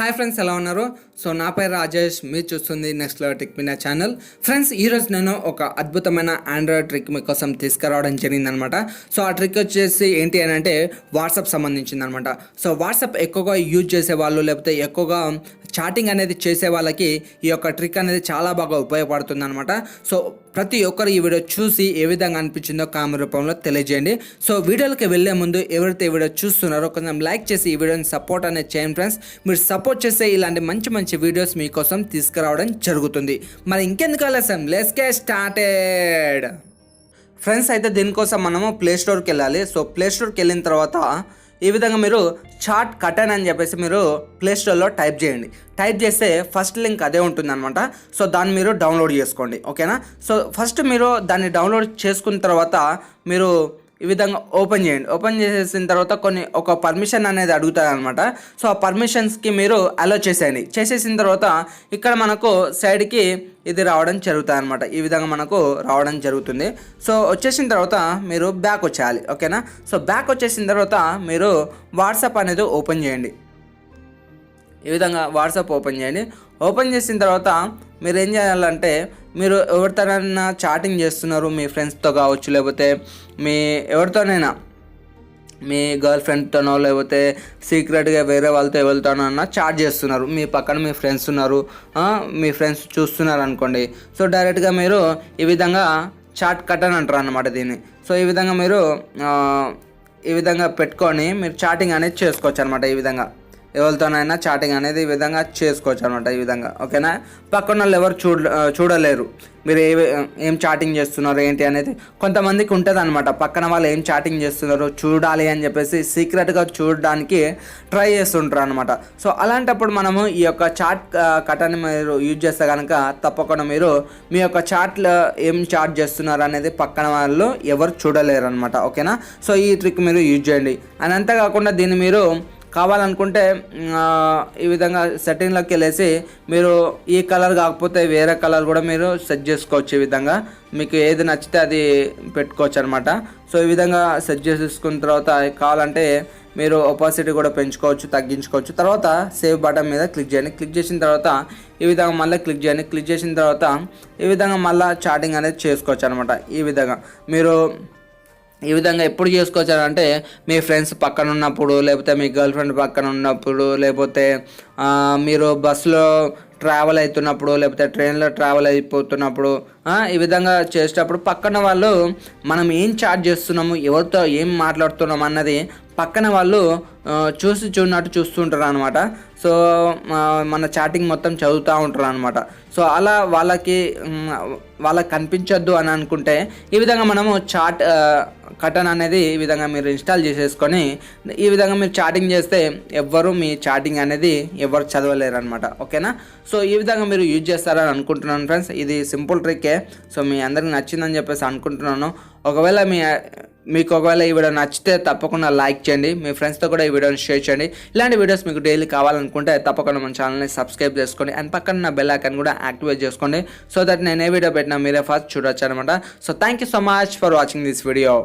Hi friends, ఎలా ఉన్నారు? So నా పేరు రాజేష్, మీరు చూస్తుంది next level trick Meena channel. Friends, ఈరోజు నేను ఒక అద్భుతమైన ఆండ్రాయిడ్ ట్రిక్ మీకోసం తీసుకురావడం జరిగిందనమాట. సో ఆ ట్రిక్ వచ్చేసి ఏంటి అని అంటే వాట్సాప్ సంబంధించింది అనమాట. సో వాట్సాప్ ఎక్కువగా యూజ్ చేసే వాళ్ళు, లేకపోతే ఎక్కువగా చాటింగ్ అనేది చేసే వాళ్ళకి ఈ యొక్క ట్రిక్ అనేది చాలా బాగా ఉపయోగపడుతుంది అనమాట. సో ప్రతి ఒక్కరు ఈ వీడియో చూసి ఏ విధంగా అనిపించిందో కామెంట్ రూపంలో తెలియజేయండి. సో వీడియోలకి వెళ్ళే ముందు ఎవరైతే ఈ వీడియో చూస్తున్నారో కొంచెం లైక్ చేసి ఈ వీడియోని సపోర్ట్ అనేది చేయండి ఫ్రెండ్స్. మీరు సపోర్ట్ చేస్తే ఇలాంటి మంచి మంచి వీడియోస్ మీకోసం తీసుకురావడం జరుగుతుంది. మరి ఇంకెందుకు ఆలస్యం, లెట్స్ గెట్ స్టార్టెడ్. ఫ్రెండ్స్, అయితే దీనికోసం మనము ప్లే స్టోర్కి వెళ్ళాలి. సో ప్లే స్టోర్కి వెళ్ళిన తర్వాత ఈ విధంగా మీరు చాట్ కటన్ అని చెప్పేసి మీరు ప్లే స్టోర్లో టైప్ చేయండి. టైప్ చేస్తే ఫస్ట్ లింక్ అదే ఉంటుందన్నమాట. సో దాన్ని మీరు డౌన్లోడ్ చేసుకోండి, ఓకేనా? సో ఫస్ట్ మీరు దాన్ని డౌన్లోడ్ చేసుకున్న తర్వాత మీరు ఈ విధంగా ఓపెన్ చేయండి. ఓపెన్ చేసేసిన తర్వాత ఒక పర్మిషన్ అనేది అడుగుతుంది అనమాట. సో ఆ పర్మిషన్స్కి మీరు అలో చేసేయండి. చేసేసిన తర్వాత ఇక్కడ మనకు సైడ్కి ఇది రావడం జరుగుతుంది అనమాట. ఈ విధంగా మనకు రావడం జరుగుతుంది. సో వచ్చేసిన తర్వాత మీరు బ్యాక్ వచ్చేయాలి, ఓకేనా? సో బ్యాక్ వచ్చేసిన తర్వాత మీరు వాట్సాప్ అనేది ఓపెన్ చేయండి. ఈ విధంగా వాట్సాప్ ఓపెన్ చేయండి. ఓపెన్ చేసిన తర్వాత మీరు ఏం చేయాలంటే, మీరు ఎవరితోనైనా చాటింగ్ చేస్తున్నారు, మీ ఫ్రెండ్స్తో కావచ్చు, లేకపోతే ఎవరితోనైనా మీ గర్ల్ ఫ్రెండ్తోనో, లేకపోతే సీక్రెట్గా వేరే వాళ్ళతో ఎవరితోనైనా చాట్ చేస్తున్నారు, మీ పక్కన మీ ఫ్రెండ్స్ ఉన్నారు, మీ ఫ్రెండ్స్ చూస్తున్నారు అనుకోండి. సో డైరెక్ట్గా మీరు ఈ విధంగా చాట్ కటన్ అంటారు అన్నమాట దీన్ని. సో ఈ విధంగా మీరు ఈ విధంగా పెట్టుకొని మీరు చాటింగ్ అనేది చేసుకోవచ్చు అనమాట. ఈ విధంగా ఎవరితోనైనా చాటింగ్ అనేది ఈ విధంగా చేసుకోవచ్చు అనమాట. ఈ విధంగా, ఓకేనా? పక్కన వాళ్ళు ఎవరు చూడలేరు మీరు ఏం చాటింగ్ చేస్తున్నారు ఏంటి అనేది. కొంతమందికి ఉంటుంది అనమాట, పక్కన వాళ్ళు ఏం చాటింగ్ చేస్తున్నారు చూడాలి అని చెప్పేసి సీక్రెట్గా చూడడానికి ట్రై చేస్తుంటారు అనమాట. సో అలాంటప్పుడు మనము ఈ యొక్క చాట్ కటన్ని మీరు యూజ్ చేస్తే కనుక తప్పకుండా మీరు మీ యొక్క చాట్లో ఏం చాట్ చేస్తున్నారు అనేది పక్కన వాళ్ళు ఎవరు చూడలేరు అనమాట, ఓకేనా? సో ఈ ట్రిక్ మీరు యూజ్ చేయండి. అని అంతేకాకుండా దీన్ని మీరు కావాలనుకుంటే ఈ విధంగా సెట్టింగ్లోకి వెళ్ళేసి మీరు ఈ కలర్ కాకపోతే వేరే కలర్ కూడా మీరు సెట్ చేసుకోవచ్చు. ఈ విధంగా మీకు ఏది నచ్చితే అది పెట్టుకోవచ్చు అనమాట. సో ఈ విధంగా సెట్ చేసేసుకున్న తర్వాత కావాలంటే మీరు ఒపాసిటీ కూడా పెంచుకోవచ్చు, తగ్గించుకోవచ్చు. తర్వాత సేవ్ బటన్ మీద క్లిక్ చేయండి. క్లిక్ చేసిన తర్వాత ఈ విధంగా మళ్ళీ క్లిక్ చేయండి. క్లిక్ చేసిన తర్వాత ఈ విధంగా మళ్ళీ చాటింగ్ అనేది చేసుకోవచ్చు అనమాట. ఈ విధంగా మీరు ఈ విధంగా ఎప్పుడు చేసుకోవచ్చారంటే మీ ఫ్రెండ్స్ పక్కన ఉన్నప్పుడు, లేకపోతే మీ గర్ల్ ఫ్రెండ్ పక్కన ఉన్నప్పుడు, లేకపోతే మీరు బస్సులో ట్రావెల్ అవుతున్నప్పుడు, లేకపోతే ట్రైన్లో ట్రావెల్ అయిపోతున్నప్పుడు ఈ విధంగా చేసేటప్పుడు పక్కన వాళ్ళు మనం ఏం చాట్ చేస్తున్నాము, ఎవరితో ఏం మాట్లాడుతున్నాము అన్నది పక్కన వాళ్ళు చూడనట్టు చూస్తుంటారు అనమాట. సో మన చాటింగ్ మొత్తం చదువుతూ ఉంటారు అనమాట. సో అలా వాళ్ళకి కనిపించొద్దు అని అనుకుంటే ఈ విధంగా మనము చాట్ కటన్ అనేది ఈ విధంగా మీరు ఇన్స్టాల్ చేసేసుకొని ఈ విధంగా మీరు చాటింగ్ చేస్తే ఎవ్వరు మీ చాటింగ్ అనేది ఎవరు చదవలేరు అనమాట, ఓకేనా? సో ఈ విధంగా మీరు యూజ్ చేస్తారని అనుకుంటున్నాను ఫ్రెండ్స్. ఇది సింపుల్ ట్రిక్కే. సో మీ అందరికి నచ్చిందని చెప్పేసి అనుకుంటున్నాను. ఒకవేళ మీకు ఈ వీడియో నచ్చితే తప్పకుండా లైక్ చేయండి. మీ ఫ్రెండ్స్తో కూడా ఈ వీడియోని షేర్ చేయండి. ఇలాంటి వీడియోస్ మీకు డైలీ కావాలనుకుంటే తప్పకుండా మన ఛానల్ని సబ్స్క్రైబ్ చేసుకోండి. అండ్ పక్కన బెల్ ఐకాన్ కూడా యాక్టివేట్ చేసుకోండి. సో దట్ నేను ఏ వీడియో పెట్టినా మీరే ఫస్ట్ చూడొచ్చు అనమాట. So thank you so much for watching this video.